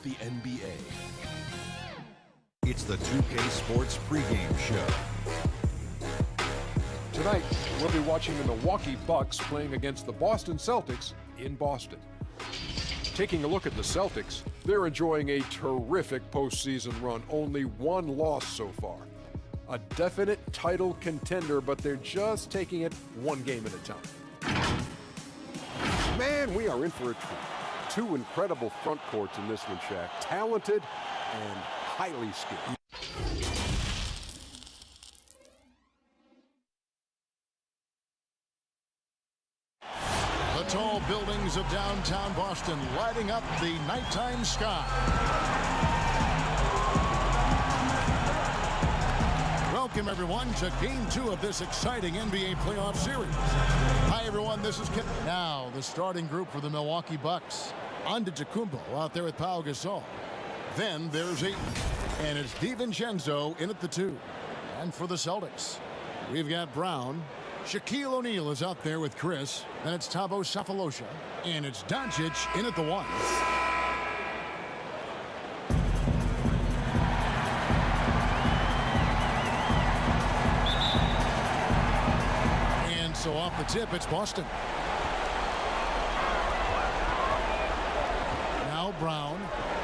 of the NBA. It's the 2K Sports pregame show. Tonight, we'll be watching the Milwaukee Bucks playing against the Boston Celtics in Boston. Taking a look at the Celtics, they're enjoying a terrific postseason run, only one loss so far. A definite title contender, but they're just taking it one game at a time. Man, we are in for a treat. Two incredible front courts in this one, Shaq. Talented and highly skilled. The tall buildings of downtown Boston lighting up the nighttime sky. Welcome, everyone, to Game 2 of this exciting NBA playoff series. Hi, everyone. This is Kip. Now, the starting group for the Milwaukee Bucks. Antetokounmpo out there with Pau Gasol. Then there's Ayton. And it's DiVincenzo in at the 2. And for the Celtics, we've got Brown. Shaquille O'Neal is out there with Chris. Then it's Thabo Sefolosha. And it's Doncic in at the 1. And so off the tip, it's Boston. Now Brown.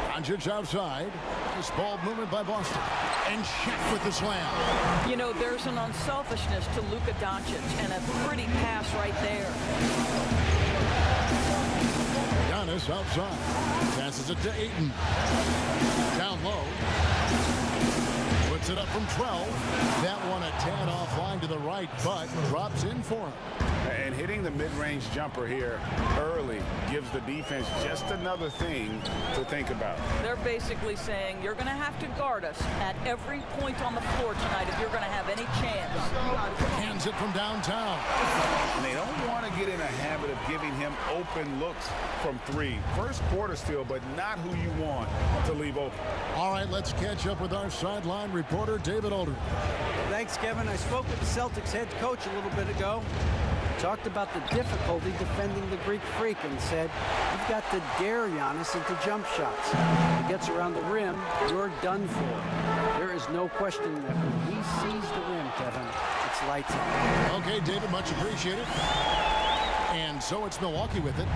Doncic outside. Nice ball movement by Boston. And Shaq with the slam. You know, there's an unselfishness to Luka Doncic, and a pretty pass right there. Giannis outside. Passes it to Ayton. Down low. Puts it up from 12. That one a tad offline to the right, but drops in for him. And hitting the mid-range jumper here early gives the defense just another thing to think about. They're basically saying you're going to have to guard us at every point on the floor tonight if you're going to have any chance. Hands it from downtown. And they don't want to get in a habit of giving him open looks from 3. First quarter still, but not who you want to leave open. All right, let's catch up with our sideline reporter, David Aldridge. Thanks, Kevin. I spoke with the Celtics head coach a little bit ago. Talked about the difficulty defending the Greek Freak and said, you've got to dare Giannis into jump shots. If he gets around the rim, you're done for. There is no question that when he sees the rim, Kevin, it's lights out. Okay, David, much appreciated. And so it's Milwaukee with it.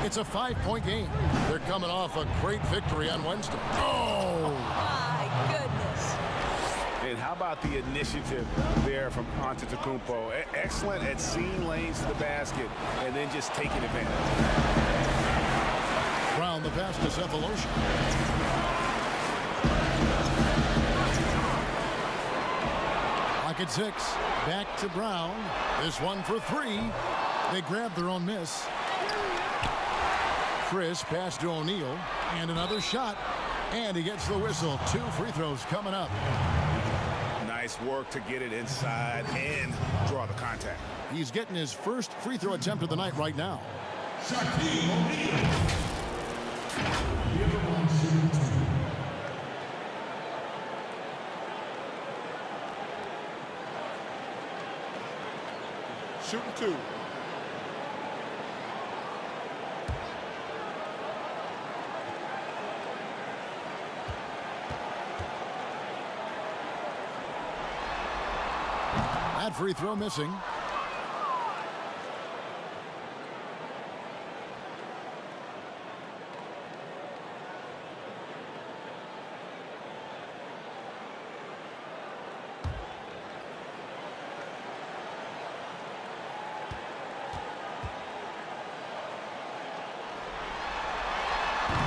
It's a 5-point game. They're coming off a great victory on Wednesday. Oh! My goodness. And how about the initiative there from Antetokounmpo? Excellent at seeing lanes to the basket and then just taking advantage. Brown the pass to Sefolosha. Lock at 6. Back to Brown. This one for 3. They grab their own miss. Chris pass to O'Neal. And another shot. And he gets the whistle. 2 free throws coming up. Nice work to get it inside and draw the contact. He's getting his first free throw attempt of the night right now. Shooting 2. That free throw missing.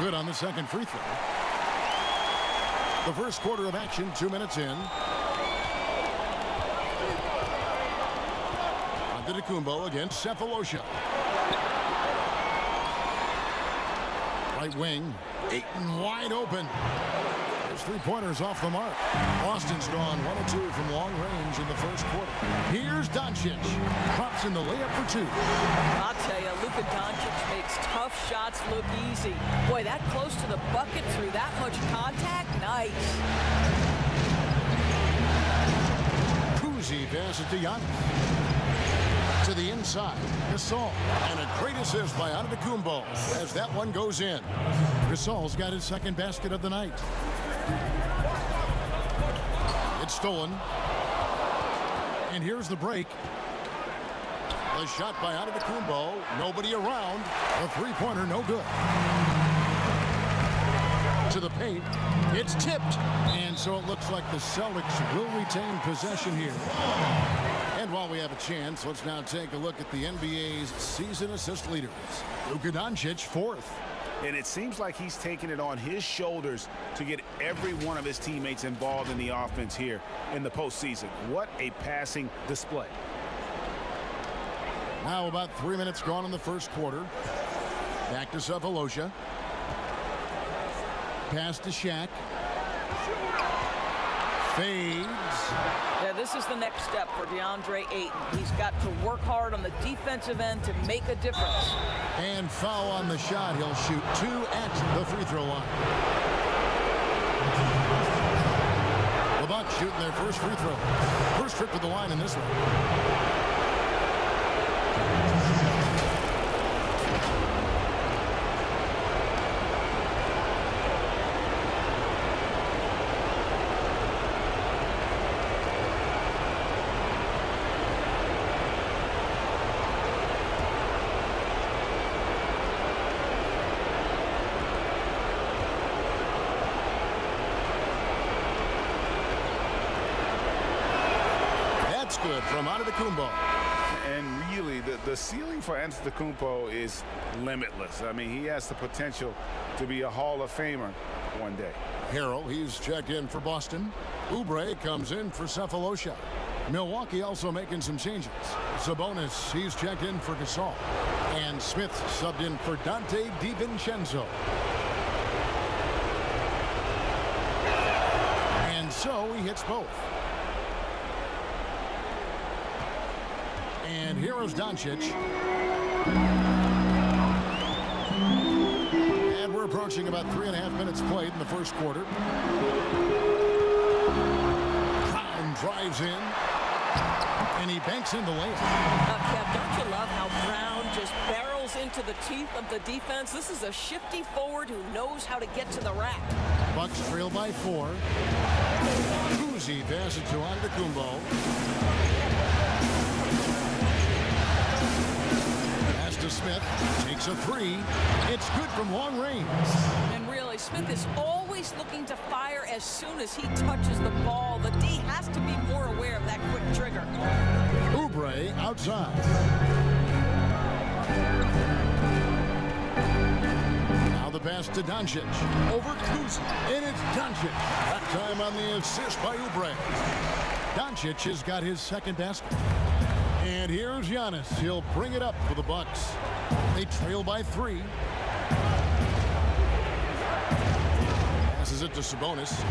Good on the second free throw. The first quarter of action, 2 minutes in. Antetokounmpo against Sefolosha. Right wing. Ayton wide open. There's 3-pointers off the mark. Boston's gone 1 of 2 from long range in the first quarter. Here's Doncic. Drops in the layup for 2. I'll tell you, Luka Doncic makes tough shots look easy. Boy, that close to the bucket through that much contact, nice. Kuzi passes to Giannis. To the inside, Gasol, and a great assist by Antetokounmpo as that one goes in. Gasol's got his second basket of the night. It's stolen. And here's the break. The shot by Antetokounmpo. Nobody around. The three-pointer no good. To the paint. It's tipped. And so it looks like the Celtics will retain possession here. And while we have a chance, let's now take a look at the NBA's season assist leaders. Luka Doncic, fourth. And it seems like he's taking it on his shoulders to get every one of his teammates involved in the offense here in the postseason. What a passing display. Now about 3 minutes gone in the first quarter. Back to Sefolosha. Pass to Shaq. Fades. Yeah, this is the next step for DeAndre Ayton. He's got to work hard on the defensive end to make a difference. And foul on the shot. He'll shoot 2 at the free throw line. The Bucks shooting their first free throw. First trip to the line in this one. Good from Antetokounmpo. And really, the ceiling for Antetokounmpo is limitless. I mean, he has the potential to be a Hall of Famer one day. Harrell, he's checked in for Boston. Oubre comes in for Sefolosha. Milwaukee also making some changes. Sabonis, he's checked in for Gasol. And Smith subbed in for Dante DiVincenzo. And so he hits both. And here's Doncic. And we're approaching about 3.5 minutes played in the first quarter. Brown drives in. And he banks in the layup. Kev, don't you love how Brown just barrels into the teeth of the defense? This is a shifty forward who knows how to get to the rack. Bucks trail by 4. Kuzi passes to Antetokounmpo. To Smith, takes a 3. It's good from long range. And really, Smith is always looking to fire as soon as he touches the ball. The D has to be more aware of that quick trigger. Oubre outside. Now the pass to Doncic. Over Kuzi. And it's Doncic. That time on the assist by Oubre. Doncic has got his second basket. And here's Giannis. He'll bring it up for the Bucks. They trail by 3. Passes it to Sabonis.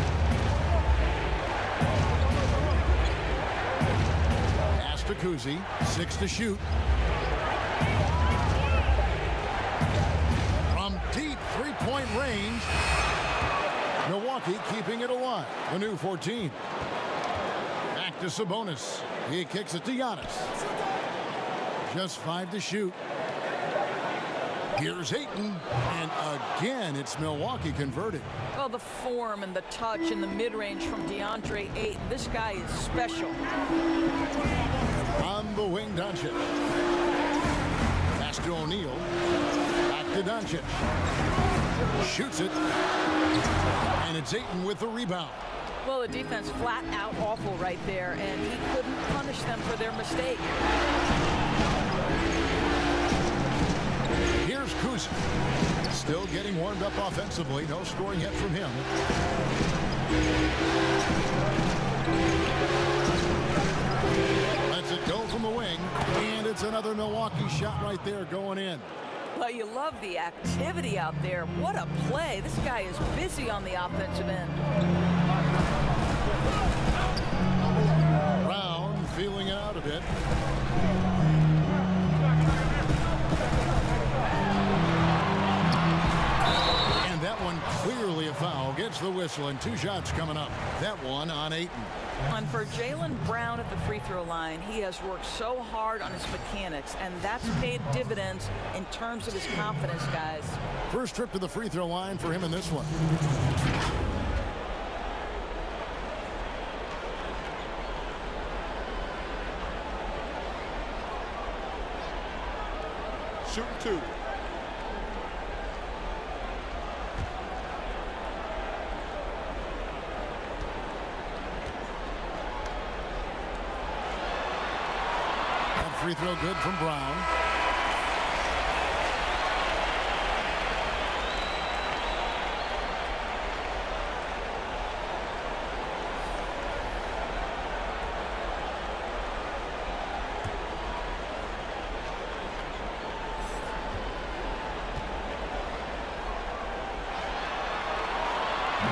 Pass to Kuzi. 6 to shoot. From deep three-point range. Milwaukee keeping it alive. The new 14. Back to Sabonis. He kicks it to Giannis. Just 5 to shoot. Here's Ayton. And again, it's Milwaukee converted. Well, the form and the touch and the mid-range from DeAndre Ayton. This guy is special. On the wing, Doncic. Pass to O'Neal. Back to Doncic. Shoots it. And it's Ayton with the rebound. Well, the defense flat out awful right there, and he couldn't punish them for their mistake. Here's Kuzi. Still getting warmed up offensively. No scoring yet from him. Lets it go from the wing, and it's another Milwaukee shot right there going in. Well, you love the activity out there. What a play. This guy is busy on the offensive end. Brown feeling it out a bit. And that one clearly a foul. Gets the whistle, and 2 shots coming up. That one on Ayton. And for Jaylen Brown at the free throw line, he has worked so hard on his mechanics, and that's paid dividends in terms of his confidence, guys. First trip to the free throw line for him in this one. Shooting two. That free throw good from Brown.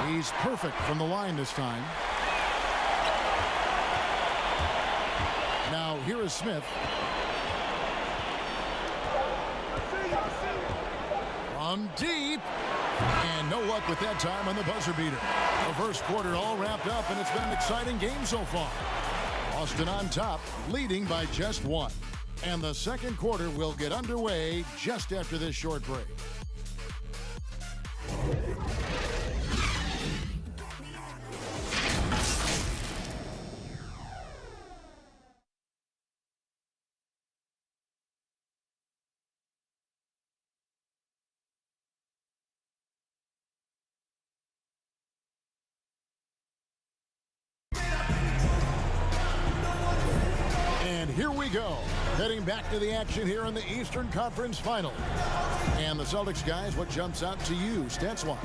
He's perfect from the line this time. Now here is Smith. From deep. And no luck with that time on the buzzer beater. The first quarter all wrapped up, and it's been an exciting game so far. Boston on top, leading by just one. And the second quarter will get underway just after this short break. And here we go, heading back to the action here in the Eastern Conference Final. And the Celtics guys, what jumps out to you, stats-wise?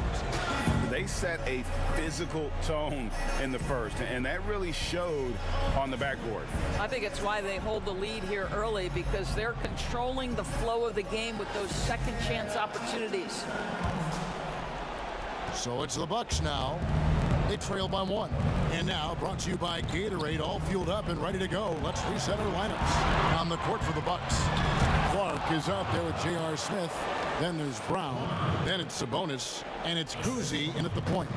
They set a physical tone in the first, and that really showed on the backboard. I think it's why they hold the lead here early, because they're controlling the flow of the game with those second chance opportunities. So it's the Bucks now. They trail by one. And now brought to you by Gatorade, all fueled up and ready to go. Let's reset our lineups. On the court for the Bucks, Clark is out there with J.R. Smith. Then there's Brown. Then it's Sabonis. And it's Kuzi in at the point.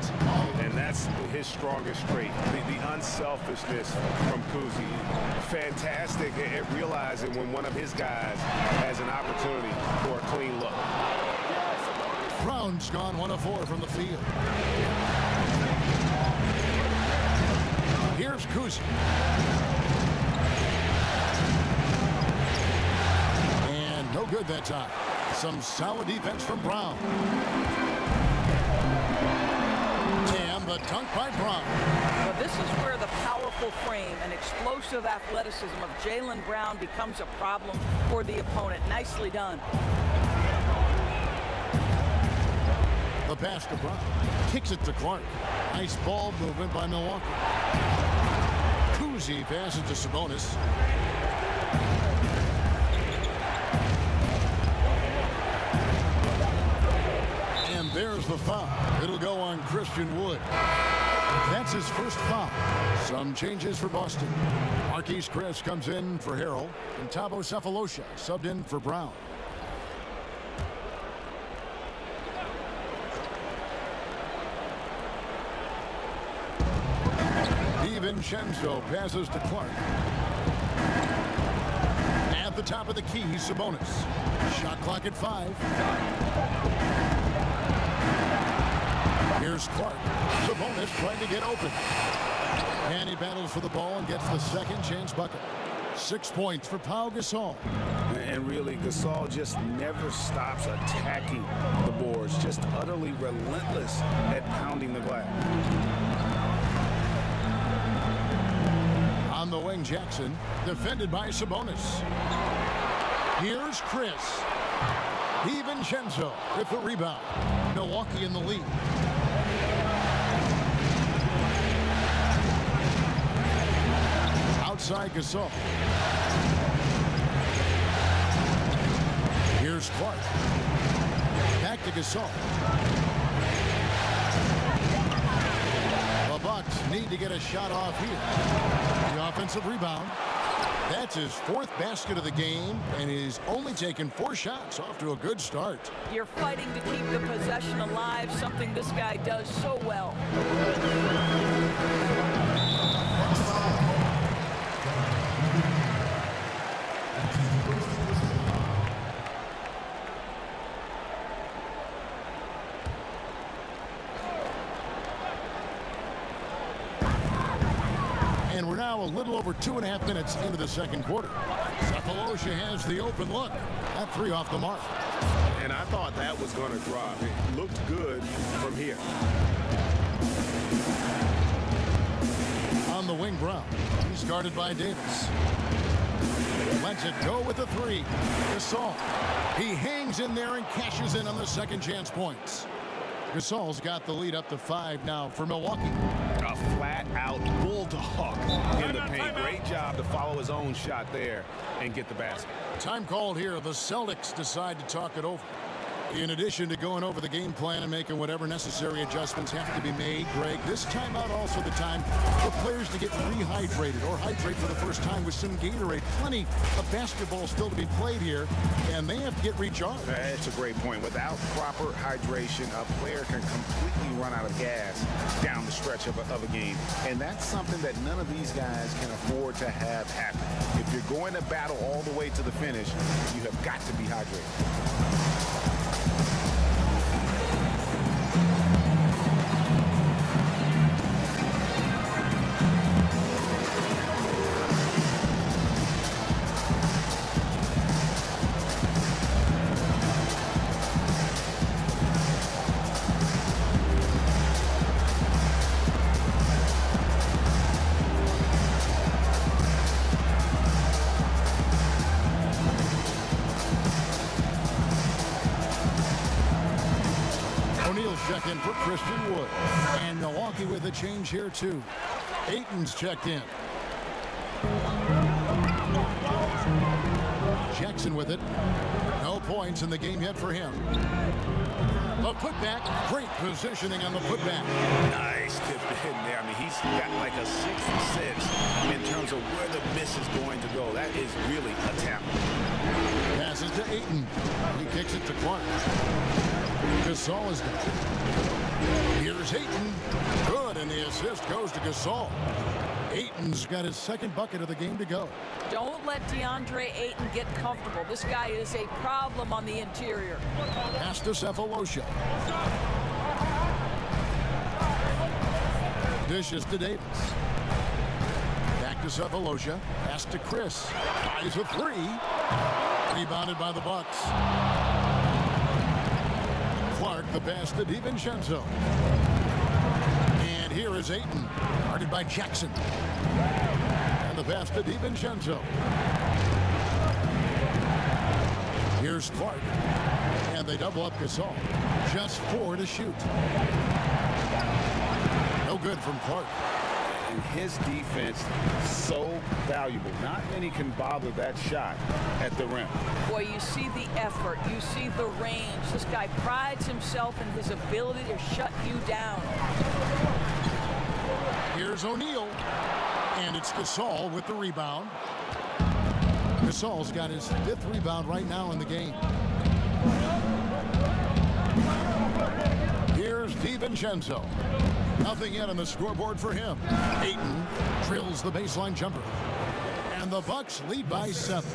And that's his strongest trait, the unselfishness from Kuzi. Fantastic at realizing when one of his guys has an opportunity for a clean look. Brown's gone 1 of 4 from the field. Here's Kuzi. And no good that time. Some solid defense from Brown. And the dunk by Brown. Well, this is where the powerful frame and explosive athleticism of Jaylen Brown becomes a problem for the opponent. Nicely done. The pass to Brown. Kicks it to Clark. Nice ball movement by Milwaukee. Kuzi passes to Sabonis. And there's the foul. It'll go on Christian Wood. That's his first foul. Some changes for Boston. Marquise Chris comes in for Harrell. And Thabo Cephalosha subbed in for Brown. DiVincenzo passes to Clark. At the top of the key, Sabonis. Shot clock at 5. Here's Clark. Sabonis trying to get open. And he battles for the ball and gets the second chance bucket. 6 points for Pau Gasol. And really, Gasol just never stops attacking the boards, just utterly relentless at pounding the glass. On the wing, Jackson, defended by Sabonis. Here's Chris. DiVincenzo with the rebound. Milwaukee in the lead. Outside Gasol. Here's Clark. Back to Gasol. The Bucks need to get a shot off here. The offensive rebound. That's his 4th basket of the game, and he's only taken 4 shots. Off to a good start. You're fighting to keep the possession alive, something this guy does so well. And we're now a little over 2.5 minutes into the second quarter. Cephalosha has the open look. That 3 off the mark. And I thought that was going to drop. It looked good from here. On the wing, Brown. He's guarded by Davis. Lets it go with the 3. Gasol. He hangs in there and cashes in on the second chance points. Gasol's got the lead up to 5 now for Milwaukee. A flat-out bulldog in the paint. Great job to follow his own shot there and get the basket. Time called here. The Celtics decide to talk it over. In addition to going over the game plan and making whatever necessary adjustments have to be made, Greg, this timeout also the time for players to get rehydrated or hydrate for the first time with some Gatorade. Plenty of basketball still to be played here, and they have to get recharged. That's a great point. Without proper hydration, a player can completely run out of gas down the stretch of a game. And that's something that none of these guys can afford to have happen. If you're going to battle all the way to the finish, you have got to be hydrated. Check in for Christian Wood. And Milwaukee with a change here, too. Ayton's checked in. Jackson with it. No points in the game yet for him. The putback. Great positioning on the putback. Nice tip in there. I mean, he's got like a 6th sense in terms of where the miss is going to go. That is really a talent. Passes to Ayton. He kicks it to Clark. Gasol is done. Here's Ayton. Good, and the assist goes to Gasol. Ayton's got his second bucket of the game to go. Don't let DeAndre Ayton get comfortable. This guy is a problem on the interior. Pass to Cephalosha. Dishes to Davis. Back to Cephalosha. Pass to Chris. Ties a 3. Rebounded by the Bucks. Clark, the pass to DiVincenzo. And here is Ayton, guarded by Jackson. And the pass to DiVincenzo. Here's Clark. And they double up Gasol. Just 4 to shoot. No good from Clark. And his defense, so valuable. Not many can bother that shot at the rim. Boy, you see the effort. You see the range. This guy prides himself in his ability to shut you down. Here's O'Neal. And it's Gasol with the rebound. Gasol's got his 5th rebound right now in the game. Here's DiVincenzo. Nothing yet on the scoreboard for him. Ayton drills the baseline jumper. And the Bucks lead by 7.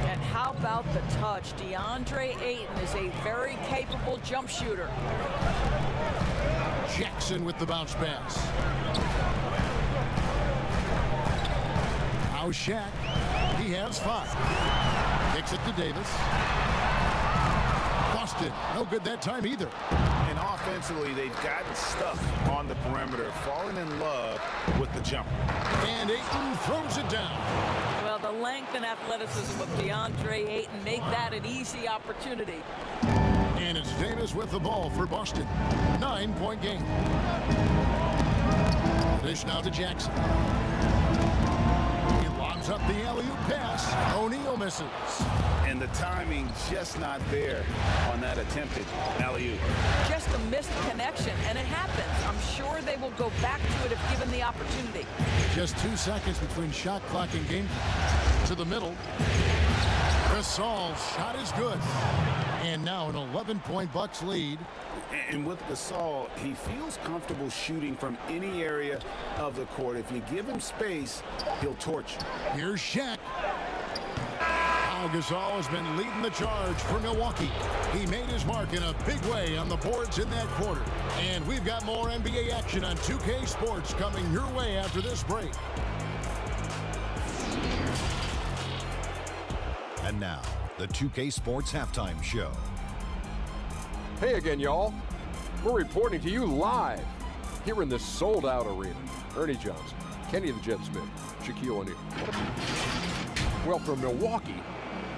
And how about the touch? DeAndre Ayton is a very capable jump shooter. Jackson with the bounce pass. Now Shaq. He has 5. Kicks it to Davis. Boston. No good that time either. And offensively, they've gotten stuck on the perimeter, falling in love with the jumper. And Ayton throws it down. Well, the length and athleticism of DeAndre Ayton make that an easy opportunity. And it's Davis with the ball for Boston. 9-point game. Dish now to Jackson. He lobs up the alley-oop pass. O'Neal misses. And the timing just not there on that attempted alley-oop. Just a missed connection, and it happens. I'm sure they will go back to it if given the opportunity. Just 2 seconds between shot clock and game to the middle. Gasol's shot is good. And now an 11-point Bucks lead. And with Gasol, he feels comfortable shooting from any area of the court. If you give him space, he'll torch you. Here's Shaq. Now Gasol has been leading the charge for Milwaukee. He made his mark in a big way on the boards in that quarter. And we've got more NBA action on 2K Sports coming your way after this break. And now, the 2K Sports Halftime Show. Hey again, y'all. We're reporting to you live here in this sold-out arena. Ernie Johnson, Kenny the Jet Smith, Shaquille O'Neal. Well, for Milwaukee,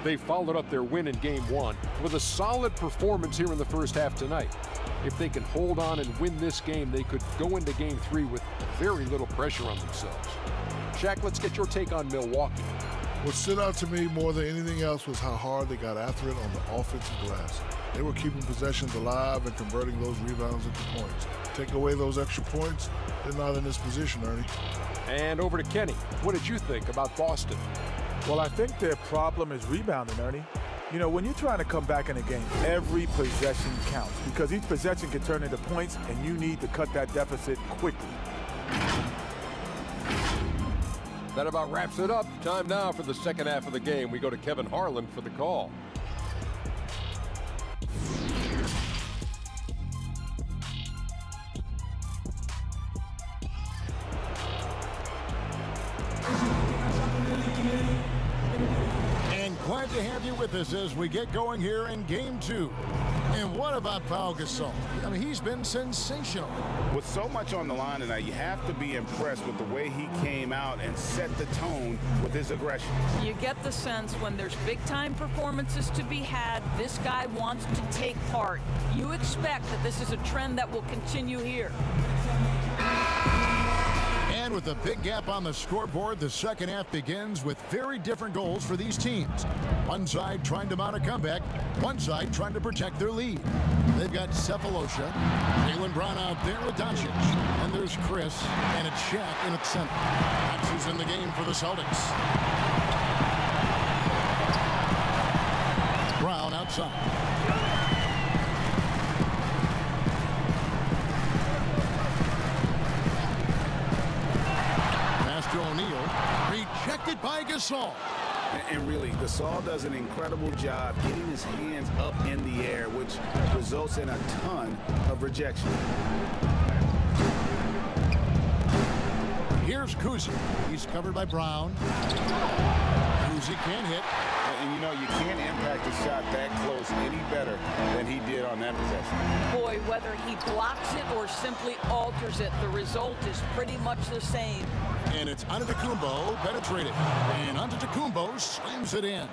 they followed up their win in Game 1 with a solid performance here in the first half tonight. If they can hold on and win this game, they could go into Game 3 with very little pressure on themselves. Shaq, let's get your take on Milwaukee. What stood out to me more than anything else was how hard they got after it on the offensive glass. They were keeping possessions alive and converting those rebounds into points. Take away those extra points, they're not in this position, Ernie. And over to Kenny. What did you think about Boston? Well, I think their problem is rebounding, Ernie. You know, when you're trying to come back in a game, every possession counts because each possession can turn into points, and you need to cut that deficit quickly. That about wraps it up. Time now for the second half of the game. We go to Kevin Harlan for the call. And glad to have you with us as we get going here in Game 2. And what about Pau Gasol? I mean, he's been sensational. With so much on the line tonight, you have to be impressed with the way he came out and set the tone with his aggression. You get the sense when there's big-time performances to be had, this guy wants to take part. You expect that this is a trend that will continue here. And with a big gap on the scoreboard, the second half begins with very different goals for these teams. One side trying to mount a comeback, one side trying to protect their lead. They've got Cephalosha, Jaylen Brown out there with Doncic. And there's Chris, and it's Shaq in at center. Max is in the game for the Celtics. Brown outside. O'Neal, rejected by Gasol. And really, Gasol does an incredible job getting his hands up in the air, which results in a ton of rejection. Here's Kuzi. He's covered by Brown. Kuzi can't hit. And you know, you can't impact a shot that close any better than he did on that possession. Boy, whether he blocks it or simply alters it, the result is pretty much the same. And it's Antetokounmpo penetrated. And Antetokounmpo slams it in.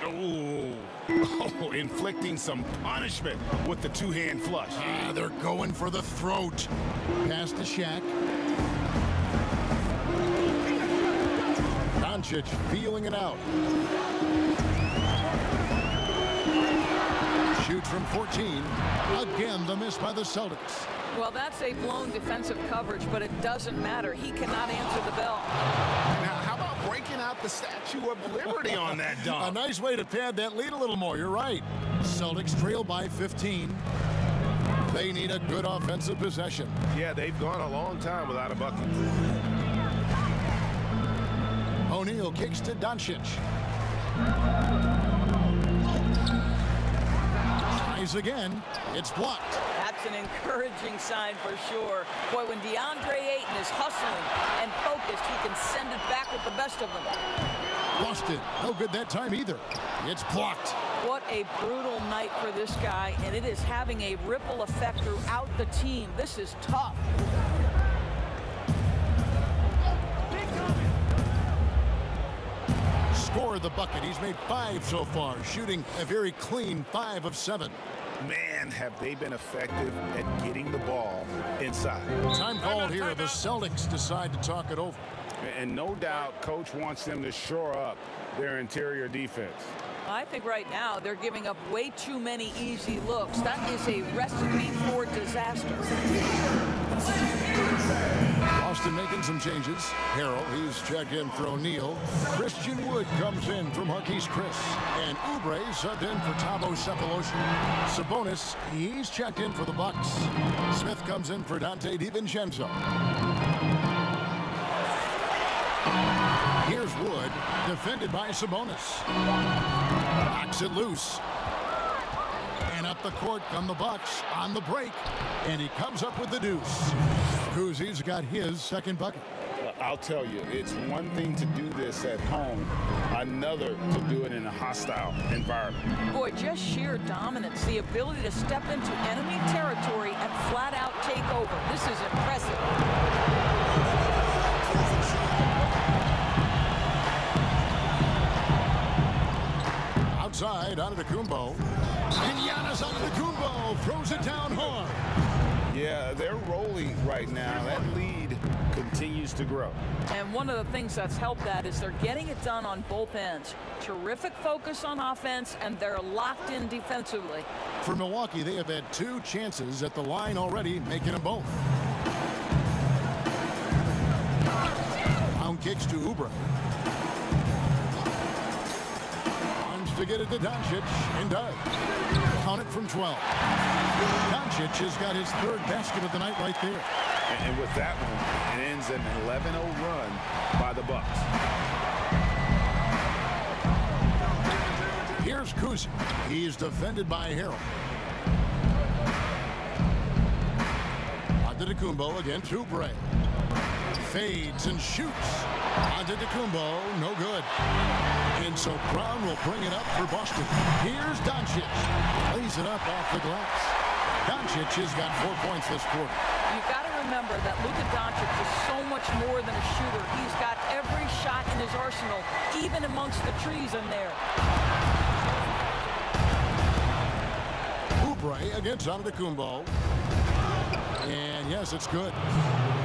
Oh, inflicting some punishment with the two-hand flush. They're going for the throat. Pass to Shaq. Doncic feeling it out. Shoots from 14. Again, the miss by the Celtics. Well, that's a blown defensive coverage, but it doesn't matter. He cannot answer the bell. Now, how about breaking out the Statue of Liberty on that dunk? A nice way to pad that lead a little more. You're right. Celtics trail by 15. They need a good offensive possession. Yeah, they've gone a long time without a bucket. O'Neal kicks to Doncic. Tries again. It's blocked. That's an encouraging sign for sure. Boy, when DeAndre Ayton is hustling and focused, he can send it back with the best of them. Boston, no good that time either. It's blocked. What a brutal night for this guy, and it is having a ripple effect throughout the team. This is tough. Score the bucket. He's made 5 so far, shooting a very clean 5 of 7. Man, have they been effective at getting the ball inside. Time called here. The Celtics decide to talk it over. And no doubt, Coach wants them to shore up their interior defense. I think right now they're giving up way too many easy looks. That is a recipe for disaster. Boston making some changes. Harrell, he's checked in for O'Neal. Christian Wood comes in for Marquise Chris. And Oubre subbed in for Thabo Cephalosha. Sabonis, he's checked in for the Bucks. Smith comes in for Dante DiVincenzo. Here's Wood, defended by Sabonis. Knocks it loose. And up the court come the Bucks on the break. And he comes up with the deuce. Kuzi's got his second bucket. I'll tell you, it's one thing to do this at home, another to do it in a hostile environment. Boy, just sheer dominance, the ability to step into enemy territory and flat out take over. This is impressive. Outside, Antetokounmpo. And Giannis Antetokounmpo throws it down hard. Yeah, they're rolling right now. That lead continues to grow. And one of the things that's helped that is they're getting it done on both ends. Terrific focus on offense, and they're locked in defensively. For Milwaukee, they have had 2 chances at the line already, making them both. Down kicks to Oubre. Wants to get it to Doncic, and does. Count it from 12. Doncic has got his 3rd basket of the night right there. And with that one, it ends an 11-0 run by the Bucks. Here's Kuzi. He's defended by Harrell. Antetokounmpo against Oubre. Fades and shoots. Antetokounmpo, no good. And so Brown will bring it up for Boston. Here's Doncic. Lays it up off the glass. Doncic has got 4 points this quarter. You've got to remember that Luka Doncic is so much more than a shooter. He's got every shot in his arsenal, even amongst the trees in there. Oubre against Antetokounmpo. And yes, it's good.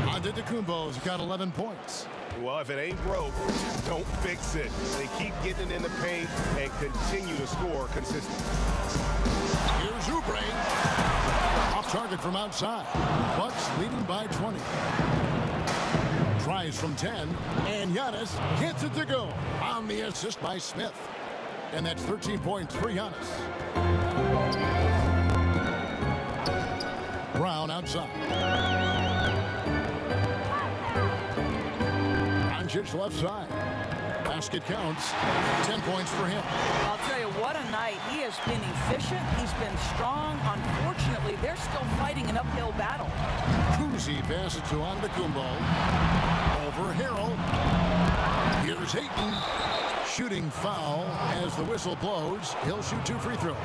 Antetokounmpo's got 11 points. Well, if it ain't broke, don't fix it. They keep getting it in the paint and continue to score consistently. Here's Oubre. Off target from outside. Bucks leading by 20. Tries from 10. And Giannis gets it to go on the assist by Smith. And that's 13 points for Giannis. Brown outside. Doncic left side. Basket counts. 10 points for him. I'll tell you, what a night. He has been efficient. He's been strong. Unfortunately, they're still fighting an uphill battle. Kuzi passes to Antetokounmpo. Over Harrell. Here's Ayton. Shooting foul as the whistle blows. He'll shoot 2 free throws.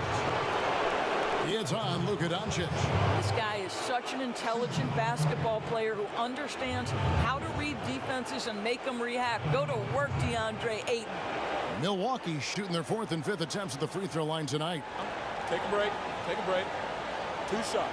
It's on Luka Doncic. This guy is such an intelligent basketball player who understands how to read defenses and make them react. Go to work, DeAndre Ayton. Milwaukee shooting their 4th and 5th attempts at the free throw line tonight. Take a break. Take a break. 2 shots.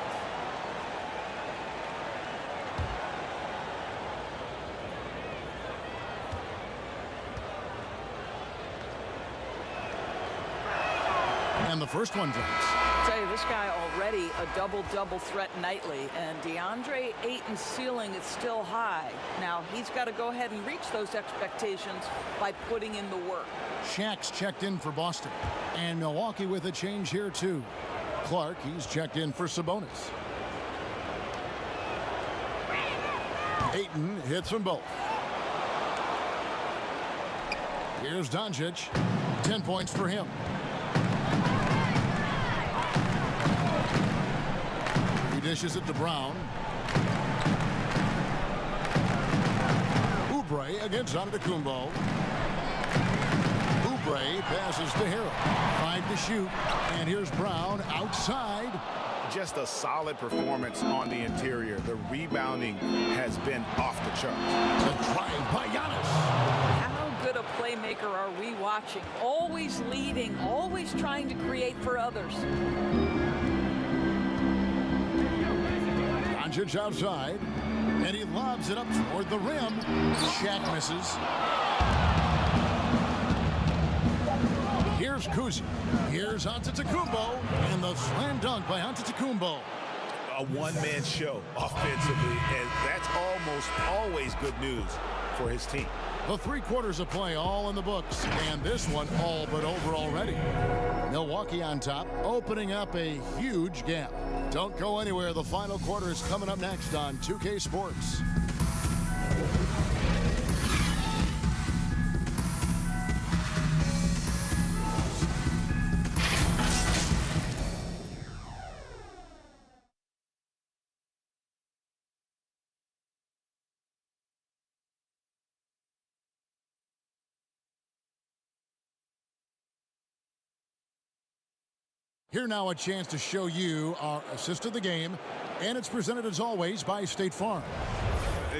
And the first one drops. I'll tell you, this guy already a double-double threat nightly, and DeAndre Ayton's ceiling is still high. Now, he's got to go ahead and reach those expectations by putting in the work. Shaq's checked in for Boston. And Milwaukee with a change here, too. Clark, he's checked in for Sabonis. Ayton hits them both. Here's Doncic. 10 points for him. He dishes it to Brown. Oubre against Antetokounmpo. Oubre passes to Harrell. 5 to shoot. And here's Brown outside. Just a solid performance on the interior. The rebounding has been off the charts. The drive by Giannis. How good a playmaker are we watching? Always leading, always trying to create for others. Doncic outside, and he lobs it up toward the rim. Shaq misses. Here's Kuzi. Here's Antetokounmpo, and the slam dunk by Antetokounmpo. A one-man show offensively, and that's almost always good news for his team. The 3 quarters of play all in the books, and this one all but over already. Milwaukee on top, opening up a huge gap. Don't go anywhere. The final quarter is coming up next on 2K Sports. Here now a chance to show you our assist of the game, and it's presented as always by State Farm.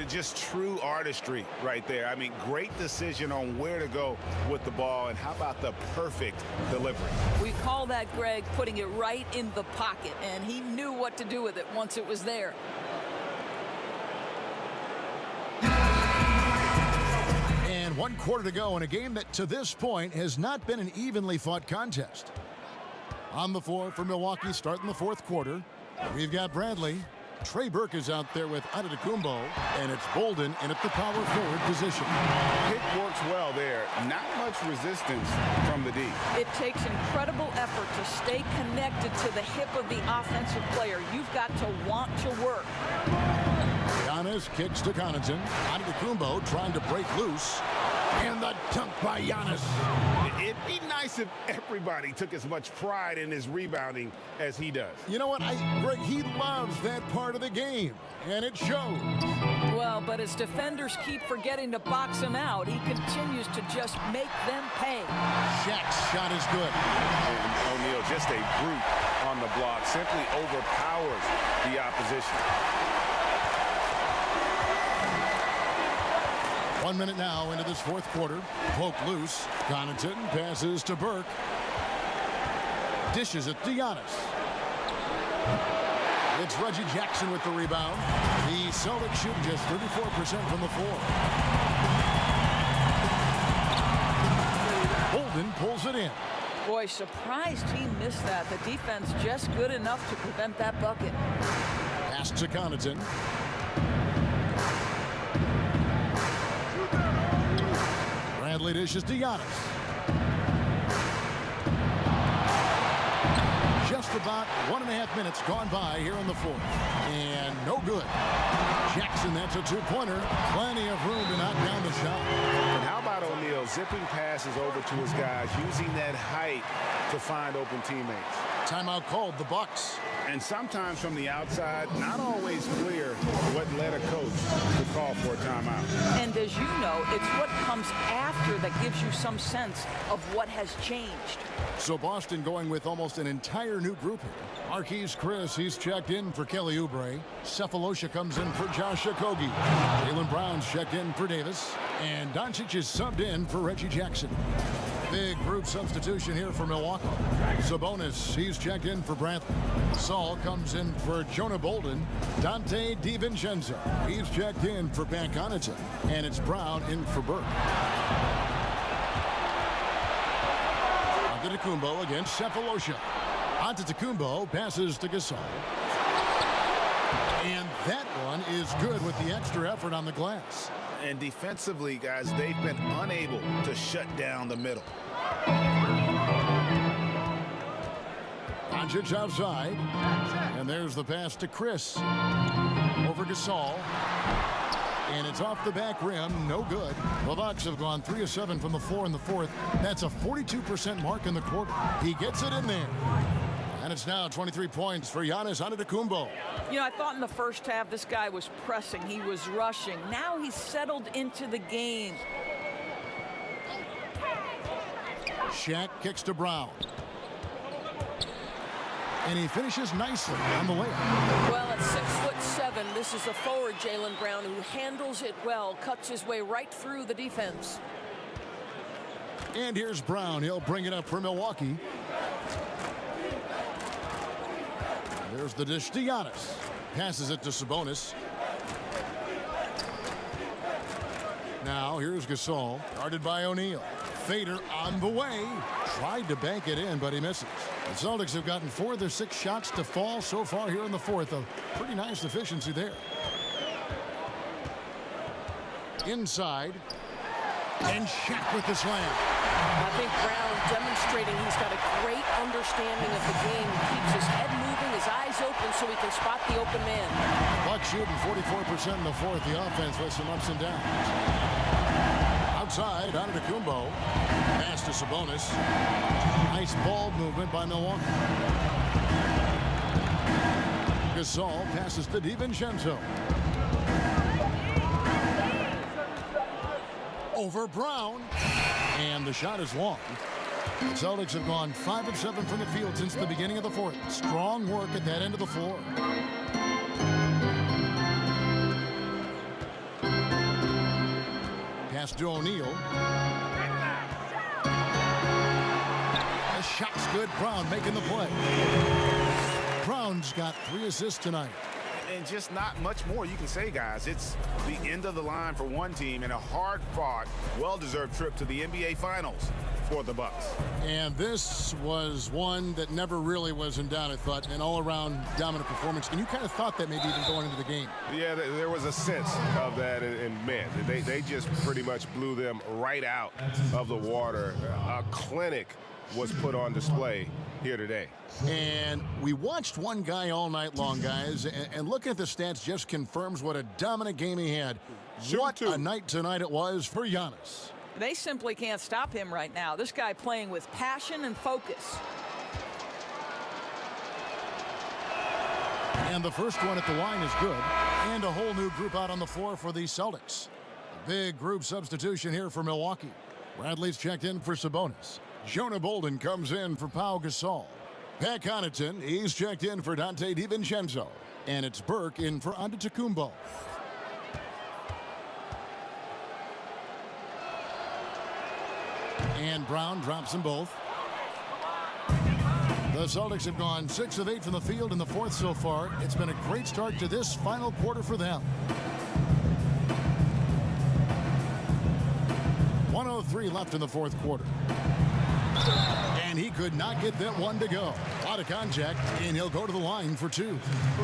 Just true artistry right there. I mean, great decision on where to go with the ball, and how about the perfect delivery? We call that, Greg, putting it right in the pocket, and he knew what to do with it once it was there. And 1 quarter to go in a game that to this point has not been an evenly fought contest. On the floor for Milwaukee starting the 4th quarter, we've got Bradley. Trey Burke is out there with Antetokounmpo, and it's Bolden in at the power forward position. Pick works well there. Not much resistance from the D. It takes incredible effort to stay connected to the hip of the offensive player. You've got to want to work. Giannis kicks to Connaughton. Antetokounmpo trying to break loose. And the dunk by Giannis. It'd be nice if everybody took as much pride in his rebounding as he does. You know what? Greg, he loves that part of the game, and it shows. Well, but his defenders keep forgetting to box him out. He continues to just make them pay. Shaq's shot is good. And O'Neal, just a brute on the block, simply overpowers the opposition. 1 minute now into this 4th quarter. Poke loose. Connaughton passes to Burke. Dishes it to Giannis. It's Reggie Jackson with the rebound. The Celtics shooting just 34% from the floor. Bolden pulls it in. Boy, surprised he missed that. The defense just good enough to prevent that bucket. Pass to Connaughton. Bradley dishes to Giannis. Just about 1.5 minutes gone by here in the 4th. And no good. Jackson, that's a 2-pointer. Plenty of room to knock down the shot. And how about O'Neal zipping passes over to his guys, using that height to find open teammates? Timeout called, the Bucks. And sometimes from the outside, not always clear what led a coach to call for a timeout. And as you know, it's what comes after that gives you some sense of what has changed. So Boston going with almost an entire new group here. Marquise Chris, he's checked in for Kelly Oubre. Cephalosha comes in for Josh Okogie. Jaylen Brown's checked in for Davis. And Doncic is subbed in for Reggie Jackson. Big group substitution here for Milwaukee. Sabonis, he's checked in for Brantley. Saul comes in for Jonah Bolden. Dante DiVincenzo, he's checked in for Pat Connaughton. And it's Brown in for Burke. Antetokounmpo against Cephalosha. Antetokounmpo passes to Gasol. And that one is good with the extra effort on the glass. And defensively, guys, they've been unable to shut down the middle. Doncic outside. And there's the pass to Chris. Over Gasol. And it's off the back rim. No good. The Bucks have gone 3 of 7 from the floor in the 4th. That's a 42% mark in the quarter. He gets it in there. And it's now 23 points for Giannis Antetokounmpo. You know, I thought in the first half this guy was pressing. He was rushing. Now he's settled into the game. Shaq kicks to Brown. And he finishes nicely on the layup. Well, at 6'7", this is a forward, Jaylen Brown, who handles it well, cuts his way right through the defense. And here's Brown. He'll bring it up for Milwaukee. There's the dish to Giannis. Passes it to Sabonis. Now here's Gasol, guarded by O'Neal. Fader on the way. Tried to bank it in, but he misses. The Celtics have gotten 4 of their 6 shots to fall so far here in the 4th. A pretty nice efficiency there. Inside. And Shaq with the slam. I think Brown demonstrating he's got a great understanding of the game. He keeps his head moving, his eyes open so he can spot the open man. Bucks shooting 44% in the 4th. The offense with some ups and downs. Outside, Antetokounmpo. Pass to Sabonis. Nice ball movement by Milwaukee. Gasol passes to DiVincenzo. Over Brown. And the shot is long. The Celtics have gone 5 of 7 from the field since the beginning of the fourth. Strong work at that end of the floor. Pass to O'Neal. The shot's good. Brown making the play. Brown's got 3 assists tonight. And just not much more you can say, guys. It's the end of the line for one team and a hard-fought, well-deserved trip to the NBA Finals for the Bucks. And this was one that never really was in doubt, I thought, an all-around dominant performance. And you kind of thought that maybe even going into the game. Yeah, there was a sense of that, and man, they just pretty much blew them right out of the water. A clinic was put on display here today. And we watched one guy all night long, guys, and looking at the stats just confirms what a dominant game he had. What a night tonight it was for Giannis. They simply can't stop him right now. This guy playing with passion and focus. And the first one at the line is good. And a whole new group out on the floor for the Celtics. A big group substitution here for Milwaukee. Bradley's checked in for Sabonis. Jonah Bolden comes in for Pau Gasol. Pat Connaughton, he's checked in for Dante DiVincenzo. And it's Burke in for Antetokounmpo. And Brown drops them both. The Celtics have gone 6 of 8 from the field in the fourth so far. It's been a great start to this final quarter for them. 1:03 left in the fourth quarter. And he could not get that one to go. A lot of contact, and he'll go to the line for 2.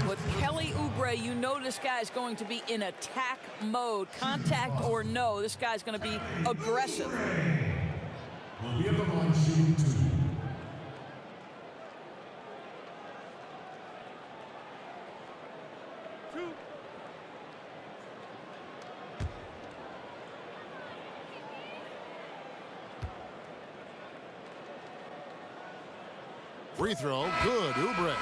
With Kelly Oubre, you know this guy's going to be in attack mode. Contact or no, this guy's going to be aggressive. Free throw, good, Oubre.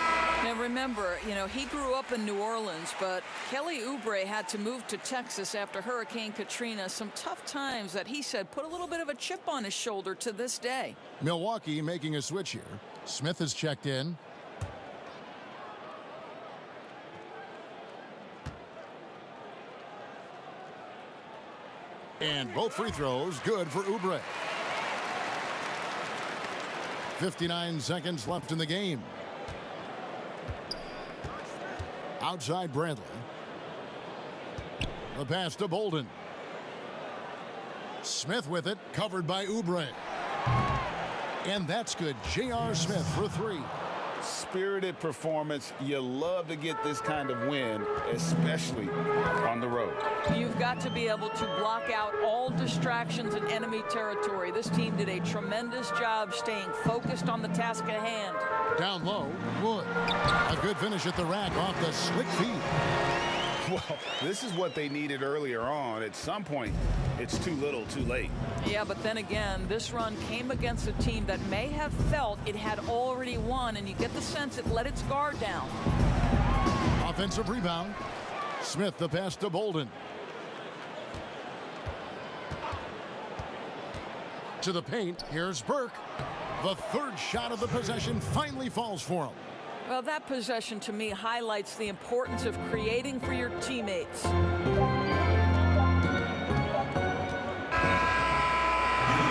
Now remember, you know, he grew up in New Orleans, but Kelly Oubre had to move to Texas after Hurricane Katrina. Some tough times that he said put a little bit of a chip on his shoulder to this day. Milwaukee making a switch here. Smith is checked in. And both free throws good for Oubre. 59 seconds left in the game. Outside Bradley. The pass to Bolden. Smith with it, covered by Oubre. And that's good. J.R. Smith for 3. Spirited performance. You love to get this kind of win, especially on the road. You've got to be able to block out all distractions in enemy territory. This team did a tremendous job staying focused on the task at hand. Down low, Wood. A good finish at the rack off the slick feed. Well, this is what they needed earlier on. At some point, it's too little, too late. Yeah, but then again, this run came against a team that may have felt it had already won, and you get the sense it let its guard down. Offensive rebound. Smith, the pass to Bolden. To the paint, here's Burke. The third shot of the possession finally falls for him. Well, that possession to me highlights the importance of creating for your teammates.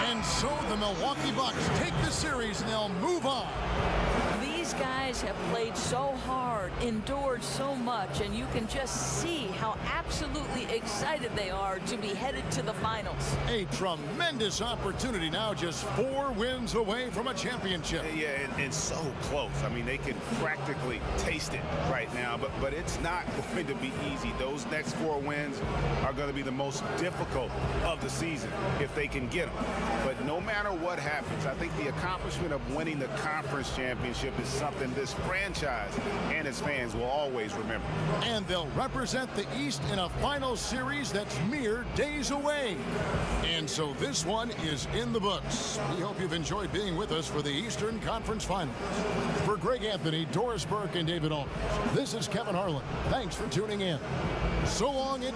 And so the Milwaukee Bucks take the series and they'll move on. These guys have played so hard, endured so much, and you can just see how absolutely excited they are to be headed to the finals. A tremendous opportunity now, just 4 wins away from a championship. Yeah, and so close. I mean, they can practically taste it right now, but it's not going to be easy. Those next 4 wins are going to be the most difficult of the season if they can get them. But no matter what happens, I think the accomplishment of winning the conference championship is something this franchise and its fans will always remember. And they'll represent the East in a final series that's mere days away. And so this one is in the books. We hope you've enjoyed being with us for the Eastern Conference Finals. For Greg Anthony, Doris Burke, and David Aldridge, this is Kevin Harlan. Thanks for tuning in. So long and